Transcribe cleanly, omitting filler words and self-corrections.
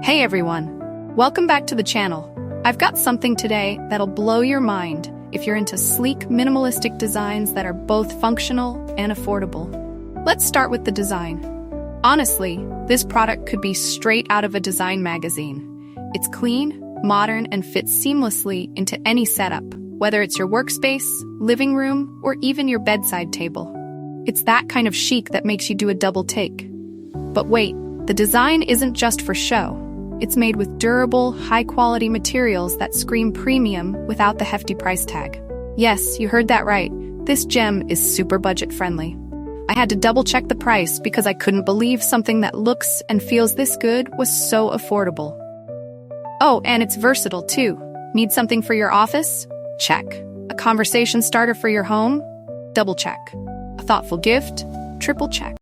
Hey everyone! Welcome back to the channel. I've got something today that'll blow your mind if you're into sleek, minimalistic designs that are both functional and affordable. Let's start with the design. Honestly, this product could be straight out of a design magazine. It's clean, modern, and fits seamlessly into any setup, whether it's your workspace, living room, or even your bedside table. It's that kind of chic that makes you do a double take. But wait, the design isn't just for show. It's made with durable, high-quality materials that scream premium without the hefty price tag. Yes, you heard that right. This gem is super budget-friendly. I had to double-check the price because I couldn't believe something that looks and feels this good was so affordable. Oh, and it's versatile too. Need something for your office? Check. A conversation starter for your home? Double check. A thoughtful gift? Triple check.